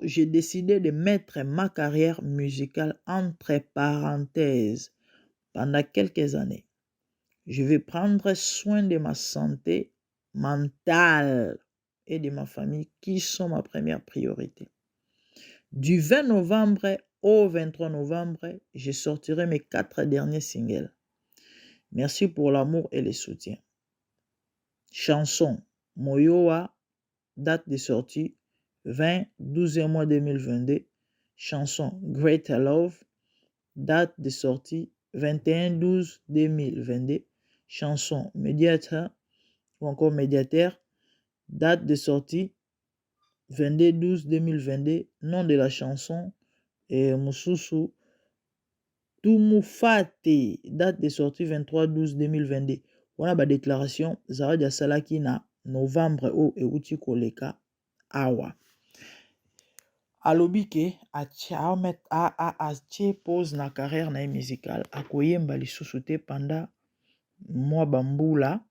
j'ai décidé de mettre ma carrière musicale entre parenthèses pendant quelques années. Je vais prendre soin de ma santé mentale et de ma famille qui sont ma première priorité. Du 20 novembre au 23 novembre, je sortirai mes 4 derniers singles. Merci pour l'amour et le soutien. Chanson Moyoa, date de sortie 20-12 mois 2022. Chanson Great Love, date de sortie 21-12-2022. Chanson Médiateur ou encore Médiataire, date de sortie 22-12-2022. Nom de la chanson est Mususu Tumufate, date de sortie 23-12-2022. On a ma déclaration Zawadi Asalaki na novembre o euti koleka awa. Alobi ke atie pause na carrière na musicale akoyemba lisusu te pendant mois bambula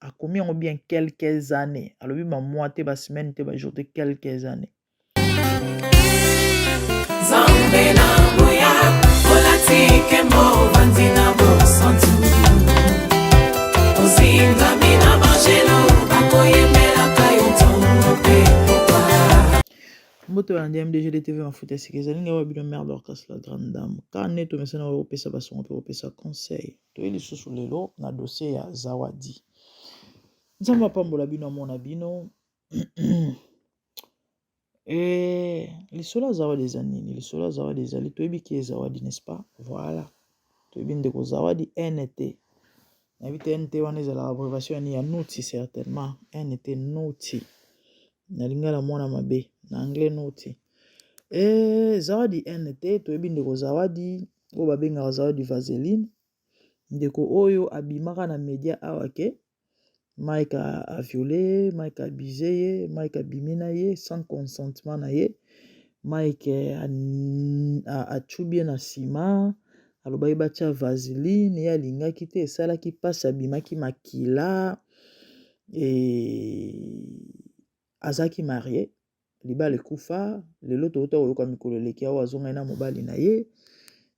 akomi yango bien quelques années. Alobi ba mois te ba semaine te ba jour te quelques années. Zambe na boya olatike mo vandina bo santu ozinga mina mangelo akoyembela kayotongo pe Moto ya MDG de TV en foot c'est linga wa bino mère d'orchestre la grande dame kane to mesana wa opesa basongo pe opesa conseil to ili susu lelo na dossier ya Zawadi nzamba pambola bino amona bino lisolo ya Zawadi eza nini lisolo ya Zawadi ezali toyebi ki Zawadi n'est-ce pas voilà toyebi ndeko Zawadi NT na bite NT wana ezala abbréviation ya naughty certainement NT naughty na lingala mwana mabe na anglais naughty Zawadi NT toyebi ndeko Zawadi oyo babengaka Zawadi Vaseline ndeko oyo abimaka na media awa ke Mike a violé, Mike a abusé ye, Mike a bimi na ye sans consentement na ye, Mike a tchubie na sima, alobaki batia Vaseline, ye alingaki te esalaki pasi abimaki makila, azaki marié, libala ekufa, lelo touta oyoka mikolo eleki awa azongai na mobali na ye,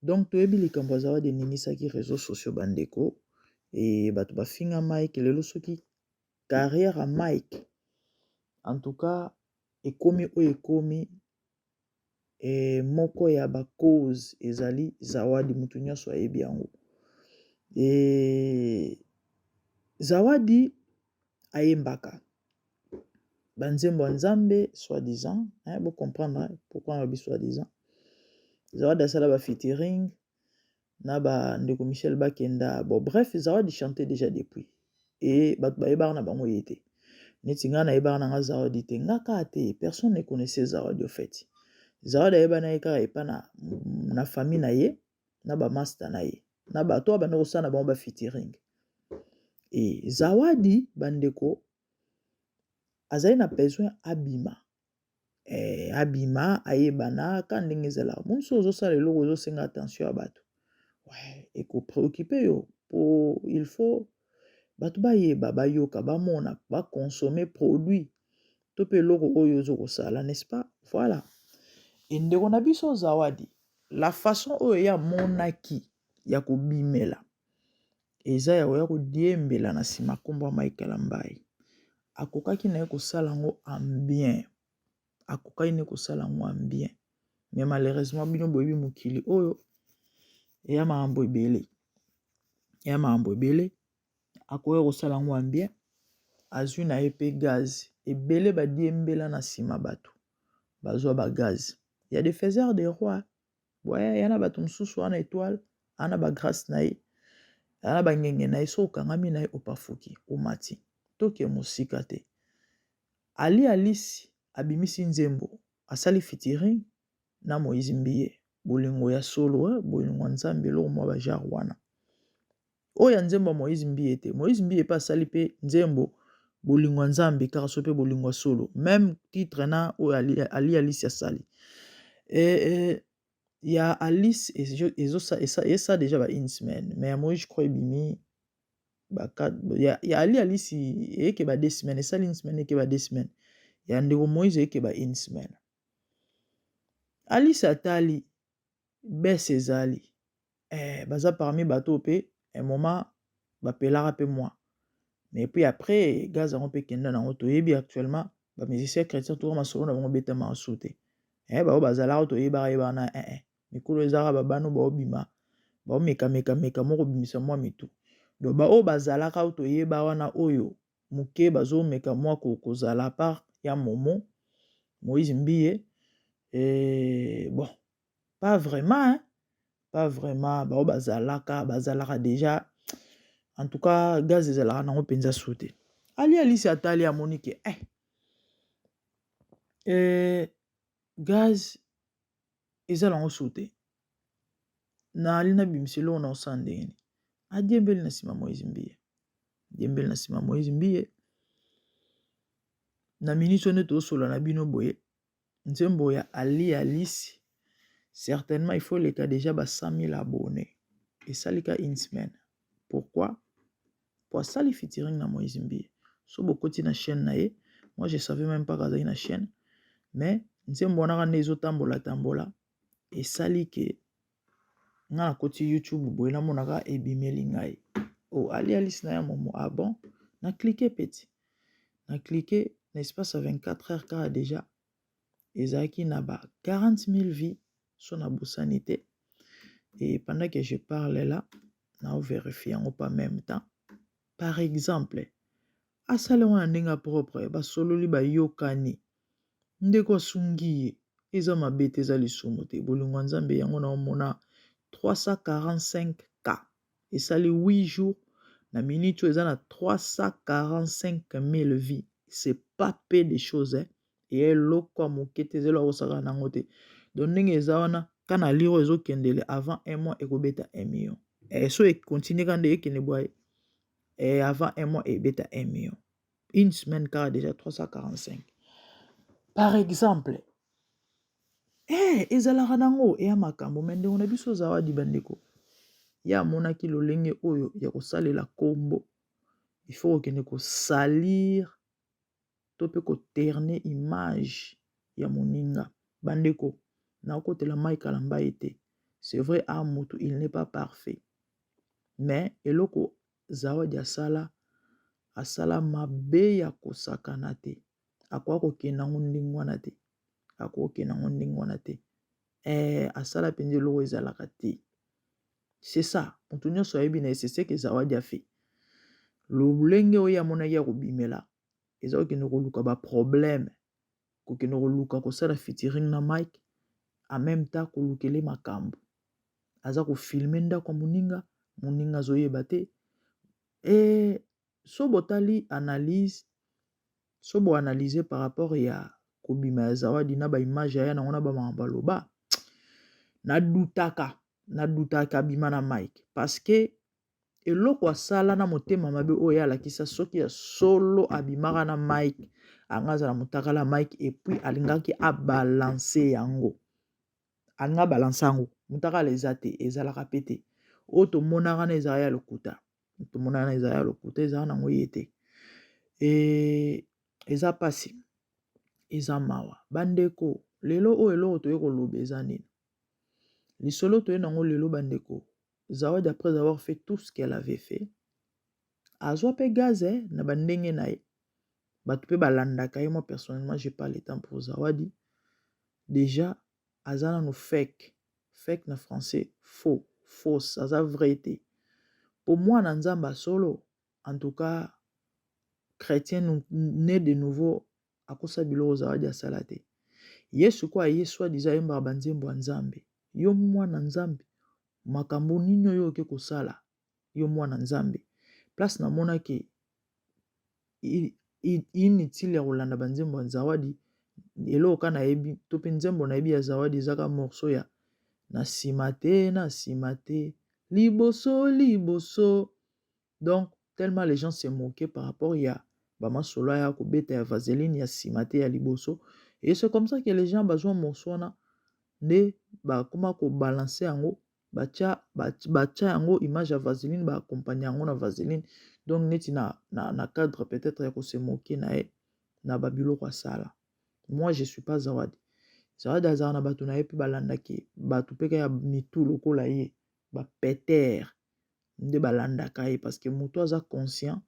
donc toyebi likambo Zawadi eninisaki réseaux sociaux bandeko, bato bafinga Mike lelo soki carrière à Mike en tout cas ekomi oyo ekomi moko ya ba cause ezali Zawadi mutu nyonso ayebi yango Zawadi ayembaka banzembo nzambe soi-disant vous comprendre pourquoi on dit soi-disant Zawadi asala ba featuring na ba ndeko Michel Bakenda bon bref Zawadi chantait déjà depuis et bato bayebaka na bango yete neti nga na yebaka na Zawadi te ngaka te personne ne connaissait Zawadi au fait Zawadi ayeba na yeka epa na famille na ye na ba master na ye na bato abana kosala na bango ba featuring et Zawadi bandeko azali na besoin abima abima ayebana ka ndenge ezala mosusu ozosala eloko ozosenga attention ya bato ouais ekopréoccupe yo po il faut bato bayeba bayoka bamona bakonsome produit to mpe eloko oyo ozokosala n'est-ce pas voilà ndeko na biso Zawadi la façon oyo ya monaki ya kobimela eza ya koya kodiembela na nsima nkombo ya Mike Kalambai akokaki na ye kosala yango en bien akokaki na ye kosala yango en bien mais malheureusement bino boyebi mokili oyo eya makambo ebele akoya kosala yango en bien azwi na ye mpe gaz ebele badiembela na nsima bato bazwa bagaz ya des faiseurs de roi ouais yana bato mosusu wana étoile ana bagrâce na ye ana bangenge na ye so okangami na ye opafuki omati toke mosika te Ali Alisi abimisi nzembo asali featuring na Moïse Mbiye bolingo ya solo bolingo nzambe eloko mwa bajar wana oyo ya nzembo Moïse Mbiye te Moïse Mbiye pe asali mpe nzembo bolingo nzambe kaka so mpe bolingo solo même titre na oyo Ali Alisi asali ya Alice et ça déjà ba une semaine mais moi je crois bimi ba ya Ali Alice et que ba 2 semaines et ça une semaine et que ba 2 semaines ya ndeko Moïse et que ba une semaine Alice Atali baisse ezali baza parmi bateau pe un moment bapelaka pe moi mais puis après gaz yango pe kenda nango toyebi actuellement bamusicien chrétien to masolo na bango betama asu te bao bazalaka toyebaka na mikolo ezalaka babano baobima baomeka moko bimisa mwa mitu donc bao bazalaka toyeba wana oyo moke bazomeka mwa kozala part ya Momo Moïse Mbiye bon pas vraiment bao bazalaka déjà en tout cas gaz ezalaka nango mpenza su te Alice Atali amoni ke gaz ezala nango su te na ali na bimiselo na osala ndenge nini adiembeli na nsima Moïse Mbiye na minute oyo nde tozosola na bino boye nzembo ya Alice certainement il faut le cas déjà 100 000 abonnés et ça lika une semaine pourquoi pour ça les featuring na Moïse Mbiye so bokoti na chaîne na ye moi je savais même pas qu'azali na chaîne mais nzembo wana nde ezotambola et ça like nga na koti YouTube boye namonaka ebimeli ngai Alice na ya Momo bon na cliquer petit na cliquer na espace à 24 heures car déjà ezalaki na ba 40 000 vies sur na bosanité et pendant que je parle là na vérifier en pas même temps par exemple asale wana ndenge propre basololi bayokani ndeko asungi ye eza mabe te eza lisumu te bolingo nzambe yango na omona 345K esali 8 jours na minute eza na 345 000 vies c'est pas peu de choses et eloko moke te ezelo akosaka nango te donc ndenge eza wana kana liro ezokendele avant un mois ekobeta 1 million so ekontinue kande ekende boye avant un mois ebeta 1 million une semaine car déjà 345 par exemple ezalaka nango eya makambo me ndenge na biso zawadi bandeko ya amonaki lolenge oyo ya kosalela kombo il faut okende kosalir to mpe koterne image ya moninga bandeko na okotela Mike Alamba ete c'est vrai a moto il n'est pas parfait mais eloko zawadi asala mabe ya kosakana te akoka kokenda ngo ndenge wana te asala mpenza eloko ezalaka te c'est ça moto nyonso ayebi na c'est ce que zawadi afe lolenge oyo amonaki ya kobimela eza kokende koluka baproblème kokende koluka kosala featuring na Mike en même temps kolukele makambo aza kofilme ndako ya moninga azoyeba te so botali analyse so boanalyse par rapport ya kobima ya zawadi na baimage aya nango na bamakambo aloba nadutaka bima na Mike parce que eloko asala na motema mabe oyo alakisa soki ya solo abimaka na Mike anga azala motakala Mike et puis alingaki abalanse yango motakala eza te ezalaka pe te oyo tomonaka na ezala ya lokuta ezala nango ye te eza pasi eza mawa bandeko lelo oyo eloko toye koloba eza nini lisolo toye nango lelo bandeko zawadi après avoir fait tout ce qu'elle avait fait azwa pe gaz na bandenge na ye bato pe balandaka ye moi personnellement j'ai pas le temps pour zawadi déjà aza nano fake na français fausse aza vrai te pour moi na nzamba solo en tout cas chrétien né de nouveau akosa biloko zawadi asala te yesu kwa ye soi-disant yembaka banzembo ya nzambe yo mwana nzambe makambo nini oyo oke kosala yo mwana nzambe place namonaki inutile ya kolanda banzembo ya zawadi eloko ka nayebi to mpe nzembo nayebi ya zawadi ezaka morceau ya na nsima te liboso donc tellement les gens se moquaient par rapport ya bamasolo ya kobeta ya vaseline ya nsima te ya liboso et c'est comme ça que les gens bazwa morceau wana nde bakoma kobalanse yango batia yango image ya vaseline baakompagne yango na vaseline donc neti na cadre peut-être ya kose moke na ye na babiloko asala moi je suis pas zawadi Zawadi azala na bato na ye mpe balandaki bato mpe ya mitu lokola ye bapetere nde balandaka ye parce que moto aza conscient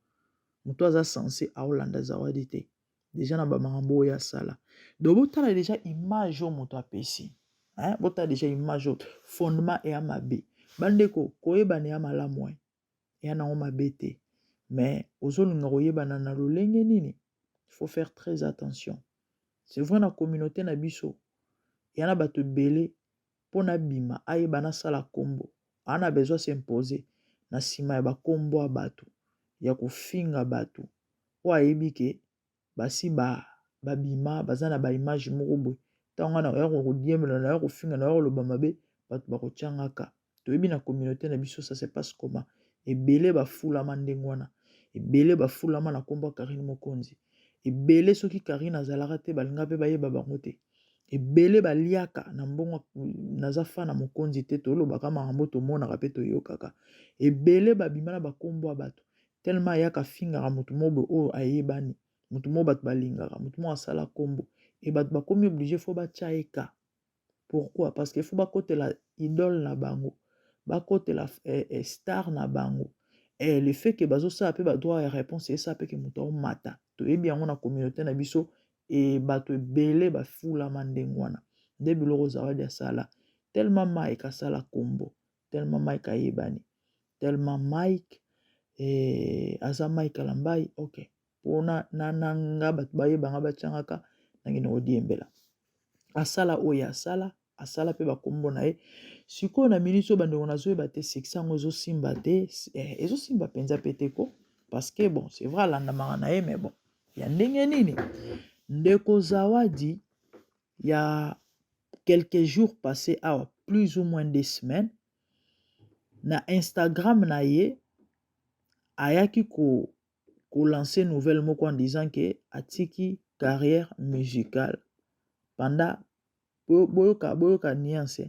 moto aza censé aolanda Zawadi te déjà na bamakambo oyo asala donc botala déjà image oyo moto apesi botala déjà image oyo fondement eya mabe bandeko koyebana ya malamu eya nango mabe te mais ozolinga koyebana na lolenge nini il faut faire très attention c'est vrai na communauté na biso ya na bato ebele mpona bima ayeba nasala kombo ana besoin s'imposer na nsima ya bakombo ya bato ya kofinga bato oyo ayebi ke basi babima baza na baimage moko boye ntango wana oya kodiembela na ya kofinga na ya koloba mabe bato bakotiangaka toyebi na communauté na biso ça se passe comment ebele bafulama ndenge wana ebele bafulama na kombo ya Karine Mokonzi ebele soki Karine azalaka te balinga mpe bayeba bango te ebele baliaka na mbongo naza fa na Mokonzi te tolobaka makambo tomonaka mpe toyokaka ebele babima na bakombo ya bato tellement ayaka fingaka motu moko oyo ayebani motu moko bato balingaka motu moko asala kombo e bato bakomi oblige fo batia eka pourquoi parce que fo bakotela idole na bango bakotela star na bango le fait que bazosala mpe badroit ya réponse esa mpe ke moto aomata toyebi yango na communauté na biso e bato ebele bafulama ndenge wana nde biloko Zawadi asala tellement Mike asala kombo tellement Mike ayebani tellement Mike aza Mike Alambai ok mpona nananga bato bayebanga batiangaka nangeni kodiembela asala oyo asala mpe bakombo na ye sikoyo na miniti oyo bandeko nazoyeba te sexe yango ezosimba te ezosimba mpenza mpe te ko parce que bon c'est vrai alandamaka na ye mais bon ya ndenge nini ndeko Zawadi ya quelques jours passés awa plus ou moins des semaines na Instagram na ye ayaki lancer nouvelle moko en disant que atiki carrière musicale pendant boyoka nuance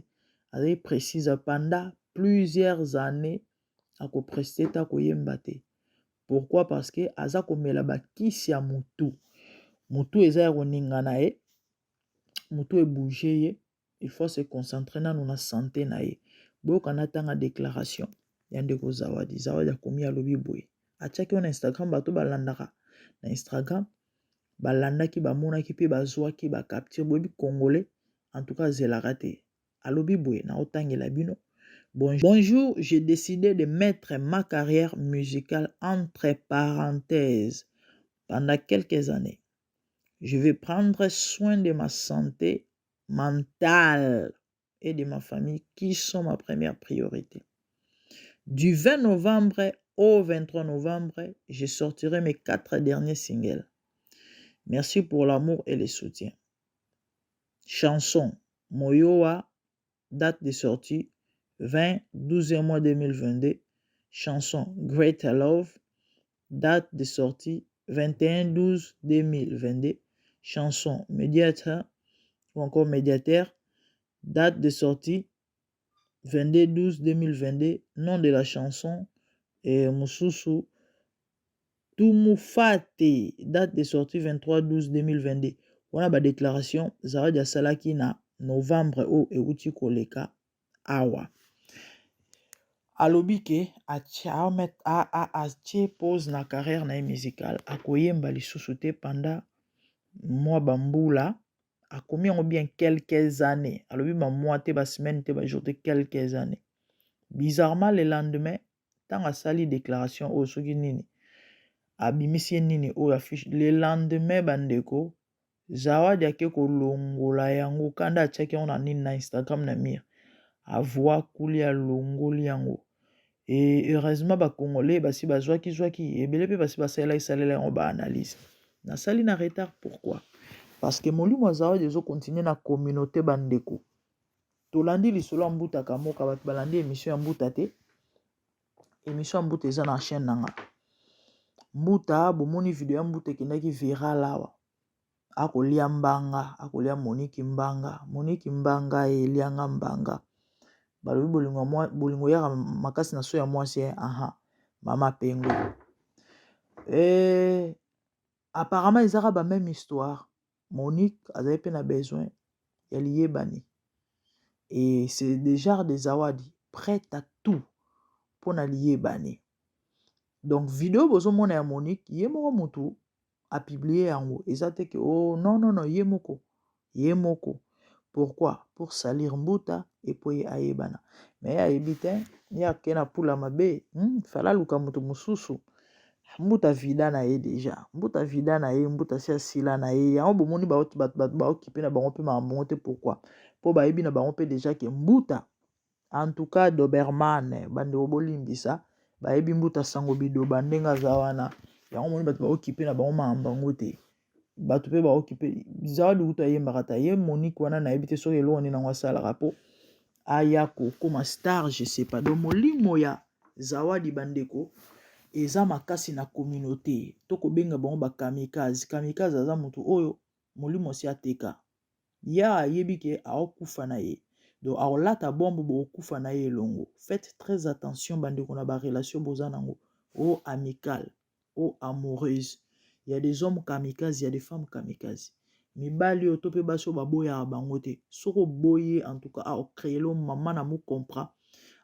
azali précise pendant plusieurs années akopreste ta koyemba te pourquoi parce que aza komela bakisi ya mutu eza ya koninga na ye mutu ebouge ye il faut se concentrer nanu na santé na ye boyoka natanga déclaration ya ndeko Zawadi akomi alobi boye atiaki yo na Instagram bato balandaka na Instagram balandaki bamonaki mpe bazwaki bacapture boyebi congolais en tout cas zelaka te alobi boye na otangela bino bonjour j'ai décidé de mettre ma carrière musicale entre parenthèses pendant quelques années je vais prendre soin de ma santé mentale et de ma famille qui sont ma première priorité du 20 novembre au 23 novembre je sortirai mes 4 derniers singles. Merci pour l'amour et le soutien. Chanson Moyoa, date de sortie 20-12 mois 2022. Chanson Great Love, date de sortie 21-12-2022. Chanson Médiateur ou encore Médiateur, date de sortie 22-12-2022. Nom de la chanson est Mususu Tumufate, date de sortie 23-12-2022. Wana ba déclaration Zawadi asalaki na novembre o euti koleka awa. Alobi ke atie pause na carrière na musicale akoyemba lisusu te pendant mois bambula akomi yango bien quelques années alobi ba mois te ba semaine te ba jour te quelques années bizarrement le lendemain tanga sali déclaration o soki nini abimisi nini oyo affiche le lendemain bandeko Zawadi ake kolongola yango kanda atiaki yango na nini na Instagram na mire avoi kuli alongoli yango et heureusement bakongolais basi bazwaki ebele mpe basi basalela yango baanalyse nasali na retard pourquoi parce que molimo Zawadi ezokontinue na communauté bandeko tolandi lisolo ya mbuta kamoka bato balandi émission ya mbuta te émission ya mbuta eza na chaîne nanga mbuta bomoni video ya mbuta ekendaki viral awa akolia mbanga akolia Monique Mbanga elianga mbanga balobi bolingo yaka makasi na so ya mwasi mama pengo apparemment ezaka ba même histoire Monique azali pe na besoin ya liyebani. Et c'est déjà des zawadi prête à tout pour na liyebani. Donc vidéo bozomona ya Monique ye moko mutu a publié yango eza te que oh non non non ye moko. Pourquoi? Pour salir Mbuta et pour ayebana. Mais ayebi te ya kena pula mabe fala luka mutu mususu. Mbuta vida na ye déjà. Mbuta vida na ye, Mbuta si asila na ye. Yango bomoni ba occupé na bango pe ma te pourquoi? Po ba yebi na bango pe déjà que Mbuta en tout cas Doberman bande obolimbisa ba yebi Mbuta sango bido bandenga za wana. Yango moni bato ba occupé na bango ma te. Bato pe ba occupé zawadi uta ye mbakata ye Monique wana na yebi te soki eloko nini nango asala rapo ayako comme star je sais pas. Donc molimo ya zawadi bandeko eza makasi na communauté toko benga bango ba kamikaze aza mutu oyo molimo si ateka ya ayebi ke aokufa na ye donc aolata bombo bokufa na ye elongo. Faites très attention bandeko na ba relation boza nango o amical o amoureuse. Il y a des hommes kamikaze, il y a des femmes kamikaze. Mibali oto pe baso baboya bango te soko boye en tout cas a créer lo maman na mo comprend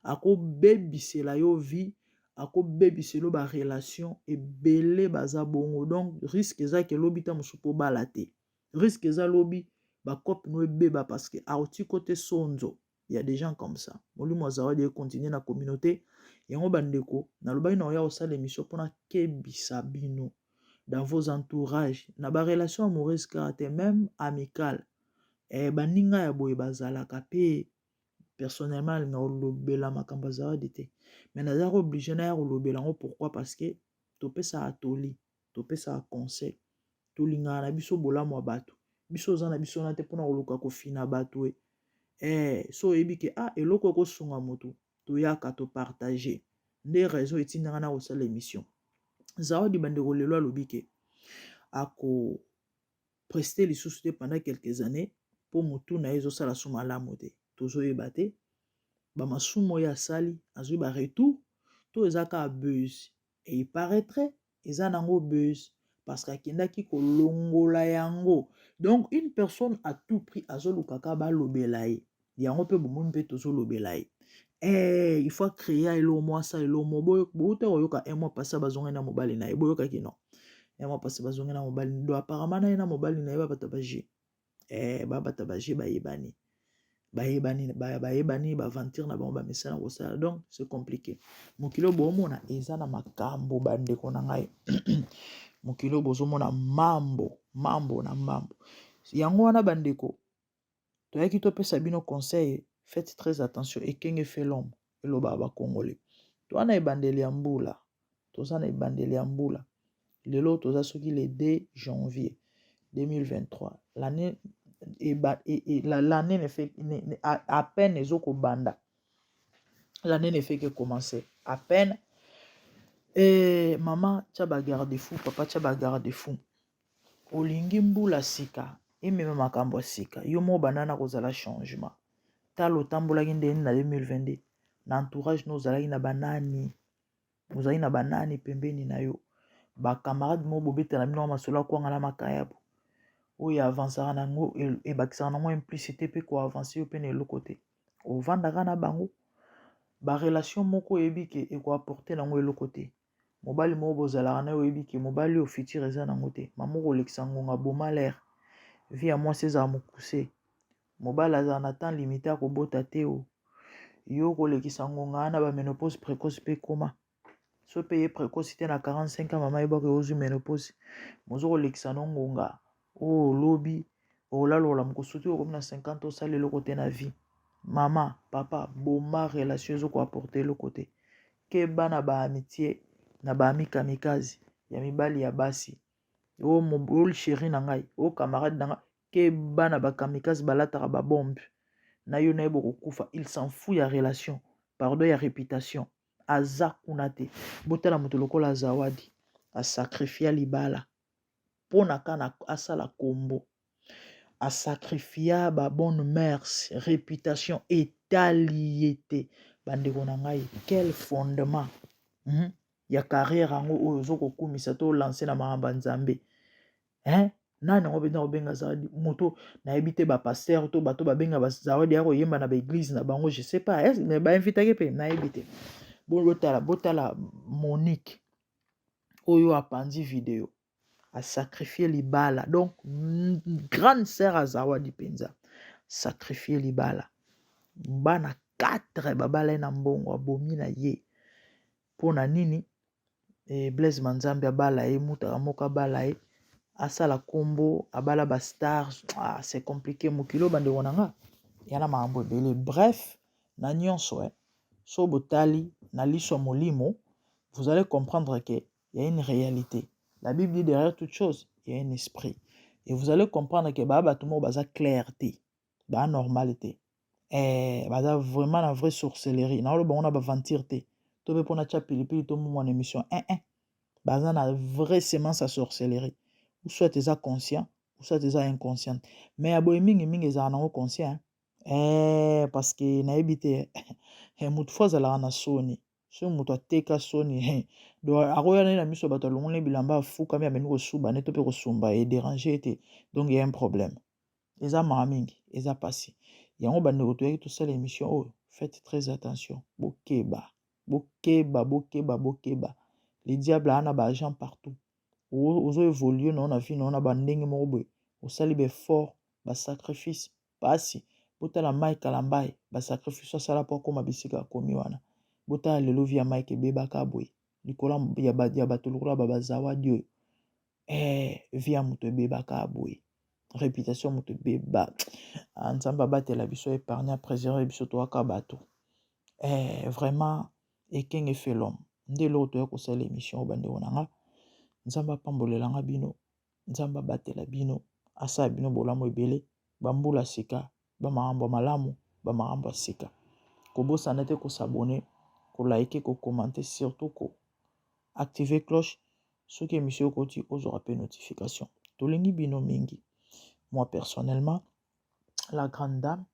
ako bebisela yo vie ako bebiselo ba relation ebele baza bongo. Donc risque eza ke lobi ta musupo balate risque eza lobi ba cop no ebeba parce que auti côté sonzo. Il y a des gens comme ça. Molimo zawadi continuer na communauté yango bandeko na lobai na oya osala émission pona kebisa bino dans vos entourages na ba relation amoureuse caractère même amicale baninga ya boye bazalaka pe personnellement na olobela makambo zawadi te mais naza obligé na ya olobela ngo pourquoi parce que topesa atoli topesa conseil tolinga na biso bolamu ya bato biso za na biso na te pona koluka kofina bato so oyebi ke eloko kosunga moto toyaka to partager nde raison etindanga na kosala émission zawadi bandeko lelo alobi ke ako prester lisusu te pendant quelques années po motu na ye ezosala so malamu te tozoyeba te bamasumu oyo asali azwi ba retour to eza kaka buzz et il paraîtrait eza nango buzz parce qu'akendaki kolongola yango. Donc une personne à tout prix azoluka kaka balobela ye yango pe bomoni mpe tozolobela ye il faut créer elo mois ça elo mo bote oyoka un mois passé bazonga na mobali na ye boyoka ki non un mois passé bazonga na mobali do apparemment na ye na mobali na ye babata baje babata baje bayebani baventure na bango bamesana kosala. Donc c'est compliqué mokilo bomona eza na makambo bandeko na ngai mokilo bozomona mambo yango wana bandeko toyaki topesa bino conseil. Faites très attention ekenge fait l'homme eloba ba congolais toza na ebandeli ya mbula lelo toza soki le 2 janvier 2023 l'année l'année ne fait à peine ezoko banda l'année ne fait que commencer à peine maman tia ba garde fou papa tia ba garde fou olingi mbula sika emema makambo ya sika yo mo banana kozala changement talo otambolaki ndeni na 2022 na entourage no ozalaki na banani pembeni na yo bakamarade mo bobetela bino masolo akwanga na makayabo oyo avansaka nango ebakisaka nango implicité mpe koavanse yo mpe na eloko te ovandaka na bango barelation moko oyebi ke ekoaporte nango eloko te mobali moko bozalaka na oyebi ke mobali oyo futur eza nango te mama kolekisa ngonga boma l'air vie ya mwasi ezala mokuse mobali azala na temps limité akobota te yo kolekisa ngonga wana baménopause précoce mpe koma so mpe ye précoce te na 45 ans mama yebaka ozwi ménopause mozo kolekisa no ngonga lobi olalola mokosu te okomi na 50 osala eloko te na vie. Mama papa boma relation ezokoaporte eloko te keba na baamitié na baami kamikazi ya mibali ya basi chéri na ngai camarade na ngai keba na bakamikazi balataka babombe na yo na ye bokokufa il s'en fout ya relation pardon ya réputation aza kuna te botala moto lokola zawadi asakrifia libala mpona kana asala kombo asakrifia babonne mœurs réputation etali te bandeko na ngai quel fondement ya carrière yango oyo ozokokumisa to lancer na makambo ya nzambe nani yango mpenza kobenga zawadi moto nayebi te bapaster to bato babenga bazawadi ya koyemba na baeglise na bango je sais pas mais bainvitaki mpe nayebi te botala Monique oyo apandi video asacrifie libala donc grande sœur à zawadi mpenza sacrifie libala bana 4 babala na mbongo abomi na ye mpona nini Blaise Manzambe abala ye mutaka moko abala ye asala kombo abala ba stars c'est compliqué mokilo bandeko na nga yana makambo ebele bref na nyonso so botali na liso molimo vous allez comprendre que il y a une réalité. La Bible dit derrière toute chose il y a un esprit et vous allez comprendre que bato mo baza clarté ba normalité baza vraiment la vraie sorcellerie na lo bango na ba mentir te to be pona cha pilipili to mo émission baza na vraie semence à sorcellerie ou soit tu es conscient ou soit tu es inconscient mais aboye mingi ezala nango conscient parce que nayebi te motu fo azalaka na soni so moto ateka soni donc akoya nani na miso bato alongoli bilamba afukami ameni kosuba ne to mpe kosumba edérange te donc il y a un problème eza maka mingi eza pasi yango bandeko toyaki tosala émission oyo faites très attention bokeba les diables ana ba agent partout ozo évoluer na vie na bandenge moko boye osali befort basacrifice pasi botala Mike Alambai basacrifice asala po akoma bisika akomi wana botala lelo via Mike ebebaka boye likola ya bato lokola babazawadi oyo via moto ebebaka boye réputation moto ebeba nzambe abatela biso épargne préserver biso toaka bato vraiment ekenge fait l'homme nde eloko toya kosala émission oyo bandeko na nga nzambe apambolelanga bino nzambe abatela bino asala bino bolamu ebele bambula sika bamakambo malamu bamakambo ya sika kobosana te kosabone kolike kokommente surtout ko activer cloche soki émission okoti ozwaka mpe notification tolingi bino mingi moi personnellement la grande dame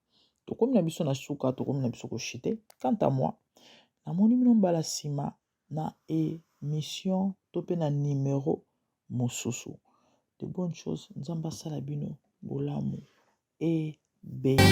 tokomi na biso na suka tokomi na biso koshite quant à moi namoni bino mbala nsima na émission to mpe na numéro mosusu de bonnes choses nzambe asala bino bolamu ebele